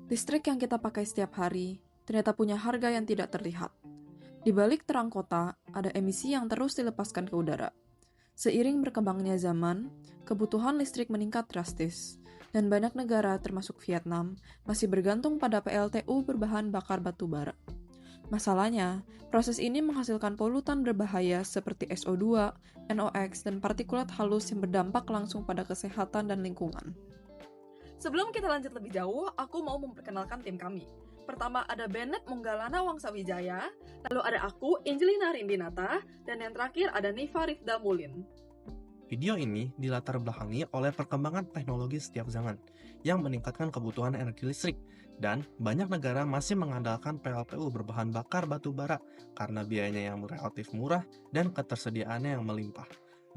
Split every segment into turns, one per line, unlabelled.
Listrik yang kita pakai setiap hari ternyata punya harga yang tidak terlihat. Di balik terang kota, ada emisi yang terus dilepaskan ke udara. Seiring berkembangnya zaman, kebutuhan listrik meningkat drastis, dan banyak negara termasuk Vietnam masih bergantung pada PLTU berbahan bakar batu bara. Masalahnya, proses ini menghasilkan polutan berbahaya seperti SO2, NOx, dan partikulat halus yang berdampak langsung pada kesehatan dan lingkungan. Sebelum kita lanjut lebih jauh, aku mau memperkenalkan tim kami. Pertama ada Bennett Munggalana Wangsawijaya, lalu ada aku, Angelina Rindinata, dan yang terakhir ada Niva Rifda Mulin.
Video ini dilatar belakangi oleh perkembangan teknologi setiap zaman yang meningkatkan kebutuhan energi listrik, dan banyak negara masih mengandalkan PLTU berbahan bakar batu bara karena biayanya yang relatif murah dan ketersediaannya yang melimpah.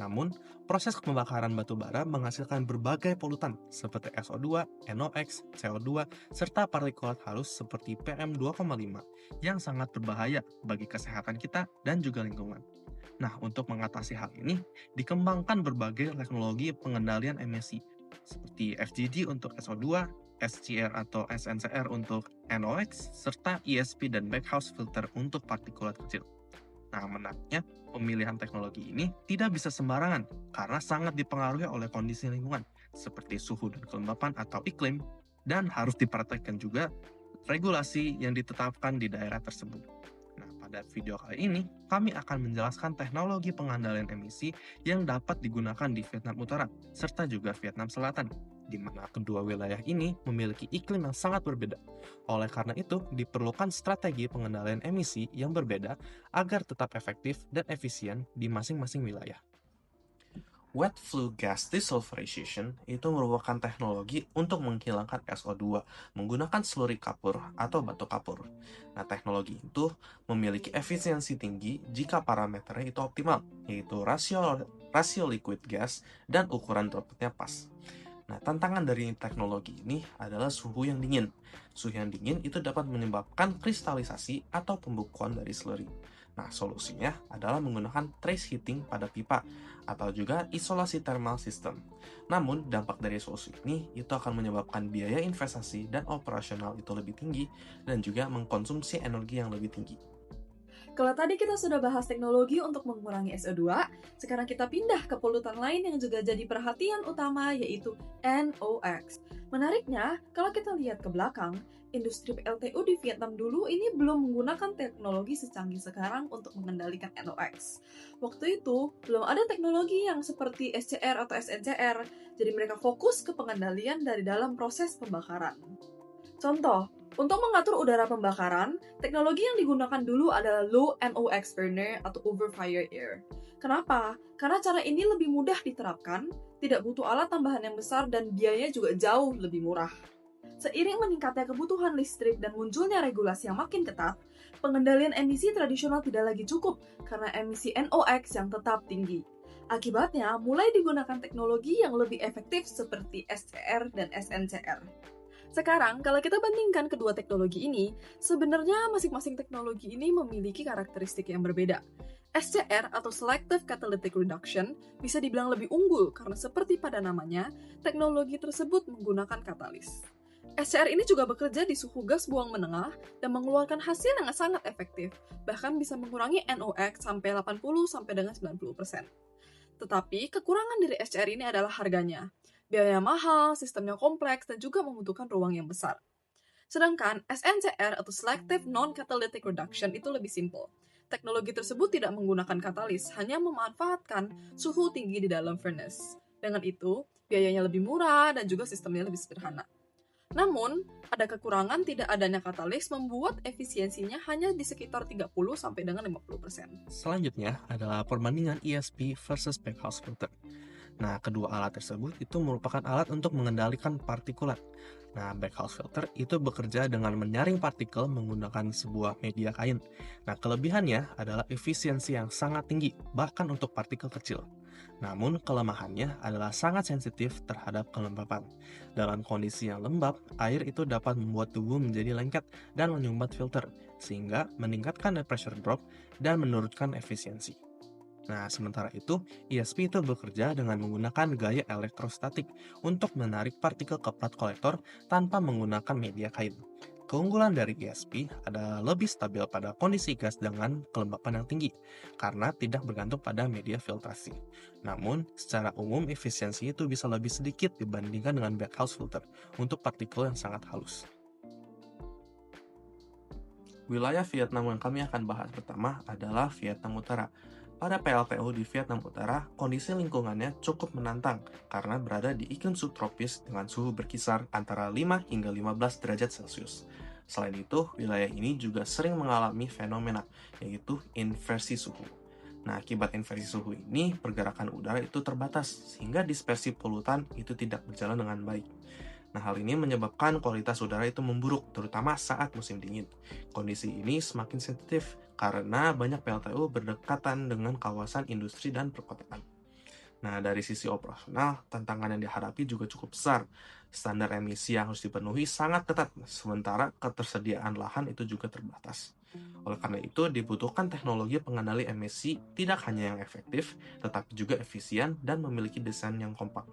Namun, proses pembakaran batu bara menghasilkan berbagai polutan seperti SO2, NOx, CO2, serta partikulat halus seperti PM2,5 yang sangat berbahaya bagi kesehatan kita dan juga lingkungan. Nah, untuk mengatasi hal ini, dikembangkan berbagai teknologi pengendalian emisi, seperti FGD untuk SO2, SCR atau SNCR untuk NOx, serta ESP dan backhouse filter untuk partikulat kecil. Nah, menariknya, pemilihan teknologi ini tidak bisa sembarangan karena sangat dipengaruhi oleh kondisi lingkungan, seperti suhu dan kelembapan atau iklim, dan harus diperhatikan juga regulasi yang ditetapkan di daerah tersebut. Nah, pada video kali ini, kami akan menjelaskan teknologi pengendalian emisi yang dapat digunakan di Vietnam Utara, serta juga Vietnam Selatan, di mana kedua wilayah ini memiliki iklim yang sangat berbeda. Oleh karena itu, diperlukan strategi pengendalian emisi yang berbeda agar tetap efektif dan efisien di masing-masing wilayah. Wet flue gas desulfurization itu merupakan teknologi untuk menghilangkan SO2 menggunakan slurry kapur atau batu kapur. Nah, teknologi itu memiliki efisiensi tinggi jika parameternya itu optimal, yaitu rasio liquid gas dan ukuran dropletnya pas. Nah, tantangan dari teknologi ini adalah suhu yang dingin. Suhu yang dingin itu dapat menyebabkan kristalisasi atau pembukuan dari slurry. Nah, solusinya adalah menggunakan trace heating pada pipa atau juga isolasi thermal system. Namun, dampak dari solusi ini itu akan menyebabkan biaya investasi dan operasional itu lebih tinggi dan juga mengkonsumsi energi yang lebih tinggi.
Kalau tadi kita sudah bahas teknologi untuk mengurangi SO2, sekarang kita pindah ke polutan lain yang juga jadi perhatian utama, yaitu NOx. Menariknya, kalau kita lihat ke belakang, industri PLTU di Vietnam dulu ini belum menggunakan teknologi secanggih sekarang untuk mengendalikan NOx. Waktu itu, belum ada teknologi yang seperti SCR atau SNCR, jadi mereka fokus ke pengendalian dari dalam proses pembakaran. Contoh, untuk mengatur udara pembakaran, teknologi yang digunakan dulu adalah low NOx burner atau over fire air. Kenapa? Karena cara ini lebih mudah diterapkan, tidak butuh alat tambahan yang besar, dan biayanya juga jauh lebih murah. Seiring meningkatnya kebutuhan listrik dan munculnya regulasi yang makin ketat, pengendalian emisi tradisional tidak lagi cukup karena emisi NOx yang tetap tinggi. Akibatnya, mulai digunakan teknologi yang lebih efektif seperti SCR dan SNCR. Sekarang, kalau kita bandingkan kedua teknologi ini, sebenarnya masing-masing teknologi ini memiliki karakteristik yang berbeda. SCR atau Selective Catalytic Reduction bisa dibilang lebih unggul karena seperti pada namanya, teknologi tersebut menggunakan katalis. SCR ini juga bekerja di suhu gas buang menengah dan mengeluarkan hasil yang sangat efektif, bahkan bisa mengurangi NOx sampai 80-90%. Tetapi, kekurangan dari SCR ini adalah harganya. Biaya mahal, sistemnya kompleks, dan juga membutuhkan ruang yang besar. Sedangkan SNCR atau Selective Non-Catalytic Reduction itu lebih simpel. Teknologi tersebut tidak menggunakan katalis, hanya memanfaatkan suhu tinggi di dalam furnace. Dengan itu, biayanya lebih murah dan juga sistemnya lebih sederhana. Namun, ada kekurangan tidak adanya katalis membuat efisiensinya hanya di sekitar 30-50%.
Selanjutnya adalah perbandingan ESP versus backhouse filter. Nah, kedua alat tersebut itu merupakan alat untuk mengendalikan partikulat. Nah, backhouse filter itu bekerja dengan menyaring partikel menggunakan sebuah media kain. Nah, kelebihannya adalah efisiensi yang sangat tinggi, bahkan untuk partikel kecil. Namun, kelemahannya adalah sangat sensitif terhadap kelembapan. Dalam kondisi yang lembab, air itu dapat membuat tubuh menjadi lengket dan menyumbat filter, sehingga meningkatkan pressure drop dan menurunkan efisiensi. Nah, sementara itu, ESP itu bekerja dengan menggunakan gaya elektrostatik untuk menarik partikel ke plat kolektor tanpa menggunakan media kain. Keunggulan dari ESP adalah lebih stabil pada kondisi gas dengan kelembapan yang tinggi, karena tidak bergantung pada media filtrasi. Namun, secara umum efisiensi itu bisa lebih sedikit dibandingkan dengan backhouse filter untuk partikel yang sangat halus. Wilayah Vietnam yang kami akan bahas pertama adalah Vietnam Utara. Pada PLTU di Vietnam Utara, kondisi lingkungannya cukup menantang karena berada di iklim subtropis dengan suhu berkisar antara 5 hingga 15 derajat Celcius. Selain itu, wilayah ini juga sering mengalami fenomena, yaitu inversi suhu. Nah, akibat inversi suhu ini, pergerakan udara itu terbatas, sehingga dispersi polutan itu tidak berjalan dengan baik. Nah, hal ini menyebabkan kualitas udara itu memburuk, terutama saat musim dingin. Kondisi ini semakin sensitif karena banyak PLTU berdekatan dengan kawasan industri dan perkotaan. Nah, dari sisi operasional, tantangan yang dihadapi juga cukup besar. Standar emisi yang harus dipenuhi sangat ketat, sementara ketersediaan lahan itu juga terbatas. Oleh karena itu, dibutuhkan teknologi pengendali emisi tidak hanya yang efektif, tetapi juga efisien dan memiliki desain yang kompak.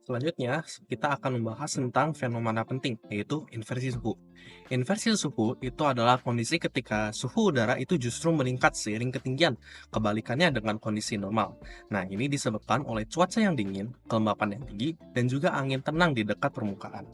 Selanjutnya, kita akan membahas tentang fenomena penting, yaitu inversi suhu. Inversi suhu itu adalah kondisi ketika suhu udara itu justru meningkat seiring ketinggian, kebalikannya dengan kondisi normal. Nah, ini disebabkan oleh cuaca yang dingin, kelembapan yang tinggi, dan juga angin tenang di dekat permukaan.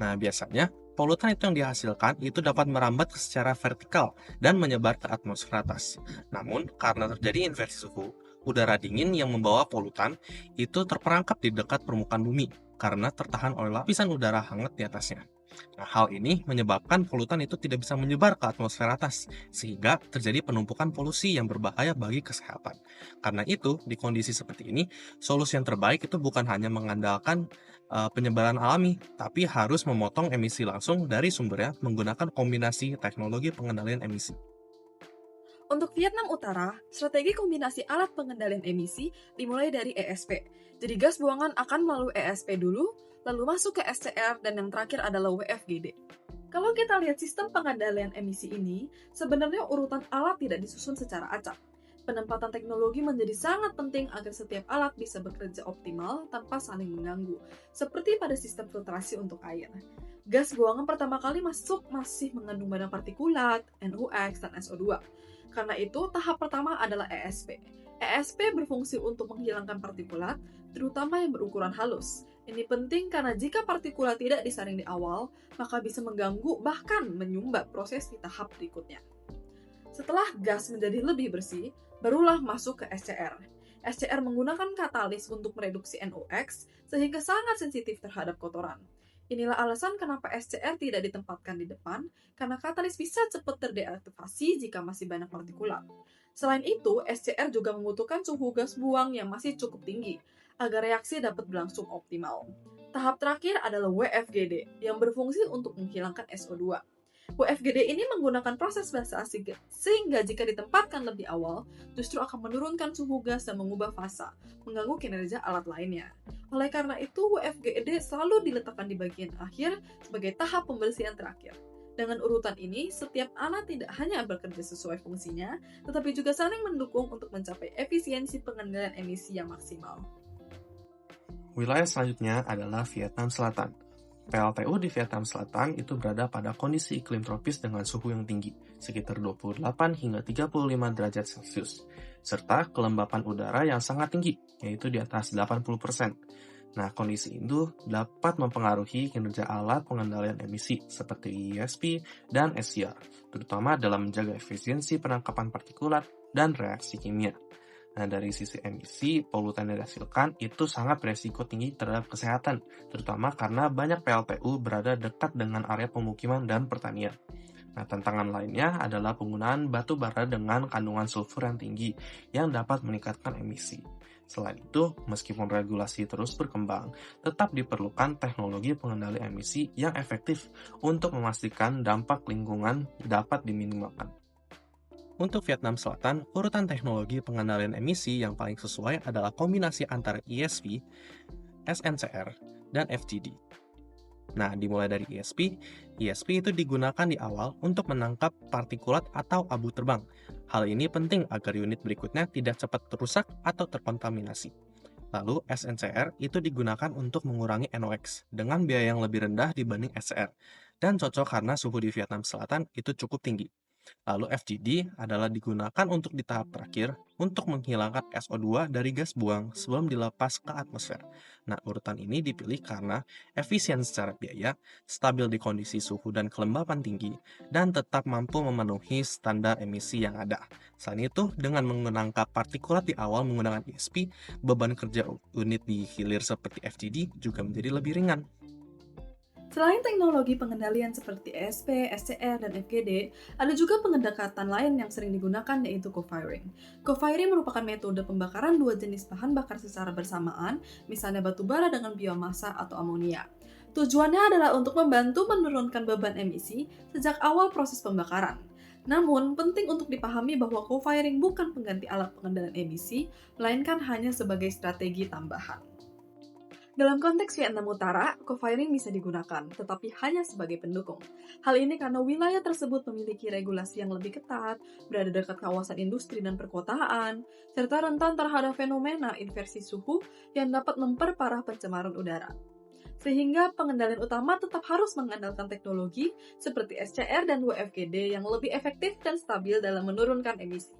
Nah, biasanya, polutan itu yang dihasilkan itu dapat merambat secara vertikal dan menyebar ke atmosfer atas. Namun, karena terjadi inversi suhu, udara dingin yang membawa polutan itu terperangkap di dekat permukaan bumi karena tertahan oleh lapisan udara hangat di atasnya. Nah, hal ini menyebabkan polutan itu tidak bisa menyebar ke atmosfer atas, sehingga terjadi penumpukan polusi yang berbahaya bagi kesehatan. Karena itu, di kondisi seperti ini, solusi yang terbaik itu bukan hanya mengandalkan penyebaran alami, tapi harus memotong emisi langsung dari sumbernya menggunakan kombinasi teknologi pengendalian emisi.
Untuk Vietnam Utara, strategi kombinasi alat pengendalian emisi dimulai dari ESP. Jadi gas buangan akan melalui ESP dulu, lalu masuk ke SCR, dan yang terakhir adalah WFGD. Kalau kita lihat sistem pengendalian emisi ini, sebenarnya urutan alat tidak disusun secara acak. Penempatan teknologi menjadi sangat penting agar setiap alat bisa bekerja optimal tanpa saling mengganggu, seperti pada sistem filtrasi untuk air. Gas buangan pertama kali masuk masih mengandung badan partikulat, NOx, dan SO2. Karena itu, tahap pertama adalah ESP. ESP berfungsi untuk menghilangkan partikulat, terutama yang berukuran halus. Ini penting karena jika partikulat tidak disaring di awal, maka bisa mengganggu bahkan menyumbat proses di tahap berikutnya. Setelah gas menjadi lebih bersih, barulah masuk ke SCR. SCR menggunakan katalis untuk mereduksi NOx, sehingga sangat sensitif terhadap kotoran. Inilah alasan kenapa SCR tidak ditempatkan di depan, karena katalis bisa cepat terdeaktivasi jika masih banyak partikulat. Selain itu, SCR juga membutuhkan suhu gas buang yang masih cukup tinggi, agar reaksi dapat berlangsung optimal. Tahap terakhir adalah WFGD, yang berfungsi untuk menghilangkan SO2. WFGD ini menggunakan proses basa asing sehingga jika ditempatkan lebih awal, justru akan menurunkan suhu gas dan mengubah fasa, mengganggu kinerja alat lainnya. Oleh karena itu, WFGD selalu diletakkan di bagian akhir sebagai tahap pembersihan terakhir. Dengan urutan ini, setiap alat tidak hanya bekerja sesuai fungsinya, tetapi juga saling mendukung untuk mencapai efisiensi pengendalian emisi yang maksimal.
Wilayah selanjutnya adalah Vietnam Selatan. PLTU di Vietnam Selatan itu berada pada kondisi iklim tropis dengan suhu yang tinggi, sekitar 28 hingga 35 derajat Celcius, serta kelembapan udara yang sangat tinggi, yaitu di atas 80%. Nah, kondisi itu dapat mempengaruhi kinerja alat pengendalian emisi seperti ESP dan SCR, terutama dalam menjaga efisiensi penangkapan partikulat dan reaksi kimia. Nah, dari sisi emisi, polutan yang dihasilkan itu sangat beresiko tinggi terhadap kesehatan, terutama karena banyak PLTU berada dekat dengan area pemukiman dan pertanian. Nah, tantangan lainnya adalah penggunaan batu bara dengan kandungan sulfur yang tinggi yang dapat meningkatkan emisi. Selain itu, meskipun regulasi terus berkembang, tetap diperlukan teknologi pengendali emisi yang efektif untuk memastikan dampak lingkungan dapat diminimalkan. Untuk Vietnam Selatan, urutan teknologi pengendalian emisi yang paling sesuai adalah kombinasi antara ESP, SNCR, dan FGD. Nah, dimulai dari ESP. ESP itu digunakan di awal untuk menangkap partikulat atau abu terbang. Hal ini penting agar unit berikutnya tidak cepat rusak atau terkontaminasi. Lalu SNCR itu digunakan untuk mengurangi NOx dengan biaya yang lebih rendah dibanding SCR dan cocok karena suhu di Vietnam Selatan itu cukup tinggi. Lalu FGD adalah digunakan untuk di tahap terakhir untuk menghilangkan SO2 dari gas buang sebelum dilepas ke atmosfer. Nah, urutan ini dipilih karena efisien secara biaya, stabil di kondisi suhu dan kelembapan tinggi, dan tetap mampu memenuhi standar emisi yang ada. Selain itu, dengan menangkap partikulat di awal menggunakan ESP, beban kerja unit di hilir seperti FGD juga menjadi lebih ringan.
Selain teknologi pengendalian seperti ESP, SCR, dan FGD, ada juga pendekatan lain yang sering digunakan yaitu co-firing. Co-firing merupakan metode pembakaran dua jenis bahan bakar secara bersamaan, misalnya batu bara dengan biomasa atau amonia. Tujuannya adalah untuk membantu menurunkan beban emisi sejak awal proses pembakaran. Namun, penting untuk dipahami bahwa co-firing bukan pengganti alat pengendalian emisi, melainkan hanya sebagai strategi tambahan. Dalam konteks Vietnam Utara, co-firing bisa digunakan, tetapi hanya sebagai pendukung. Hal ini karena wilayah tersebut memiliki regulasi yang lebih ketat, berada dekat kawasan industri dan perkotaan, serta rentan terhadap fenomena inversi suhu yang dapat memperparah pencemaran udara. Sehingga pengendalian utama tetap harus mengandalkan teknologi seperti SCR dan WFGD yang lebih efektif dan stabil dalam menurunkan emisi.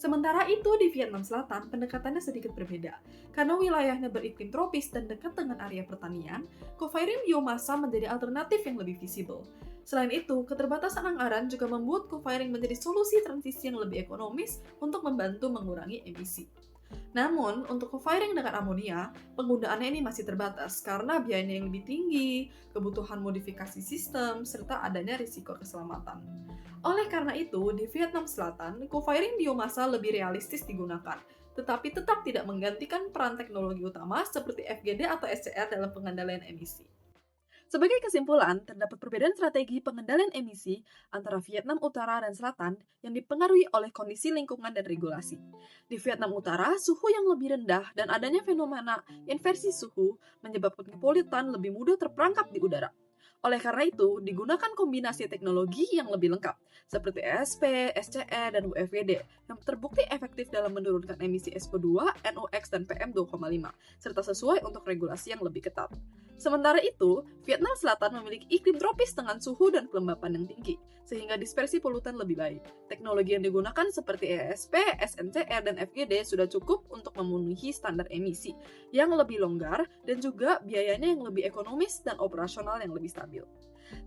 Sementara itu, di Vietnam Selatan, pendekatannya sedikit berbeda. Karena wilayahnya beriklim tropis dan dekat dengan area pertanian, co-firing biomasa menjadi alternatif yang lebih visible. Selain itu, keterbatasan anggaran juga membuat co-firing menjadi solusi transisi yang lebih ekonomis untuk membantu mengurangi emisi. Namun, untuk co-firing dengan amonia, penggunaannya ini masih terbatas karena biayanya yang lebih tinggi, kebutuhan modifikasi sistem, serta adanya risiko keselamatan. Oleh karena itu, di Vietnam Selatan, co-firing biomasa lebih realistis digunakan, tetapi tetap tidak menggantikan peran teknologi utama seperti FGD atau SCR dalam pengendalian emisi. Sebagai kesimpulan, terdapat perbedaan strategi pengendalian emisi antara Vietnam Utara dan Selatan yang dipengaruhi oleh kondisi lingkungan dan regulasi. Di Vietnam Utara, suhu yang lebih rendah dan adanya fenomena inversi suhu menyebabkan polutan lebih mudah terperangkap di udara. Oleh karena itu, digunakan kombinasi teknologi yang lebih lengkap, seperti ESP, SCR, dan WFGD, yang terbukti efektif dalam menurunkan emisi SO2, NOx, dan PM2,5, serta sesuai untuk regulasi yang lebih ketat. Sementara itu, Vietnam Selatan memiliki iklim tropis dengan suhu dan kelembapan yang tinggi, sehingga dispersi polutan lebih baik. Teknologi yang digunakan seperti ESP, SNCR, dan FGD sudah cukup untuk memenuhi standar emisi yang lebih longgar dan juga biayanya yang lebih ekonomis dan operasional yang lebih stabil.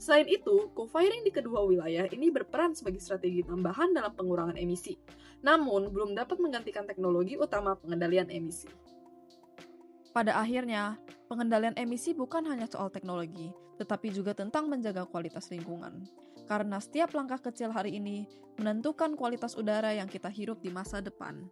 Selain itu, co-firing di kedua wilayah ini berperan sebagai strategi tambahan dalam pengurangan emisi, namun belum dapat menggantikan teknologi utama pengendalian emisi. Pada akhirnya, pengendalian emisi bukan hanya soal teknologi, tetapi juga tentang menjaga kualitas lingkungan. Karena setiap langkah kecil hari ini menentukan kualitas udara yang kita hirup di masa depan.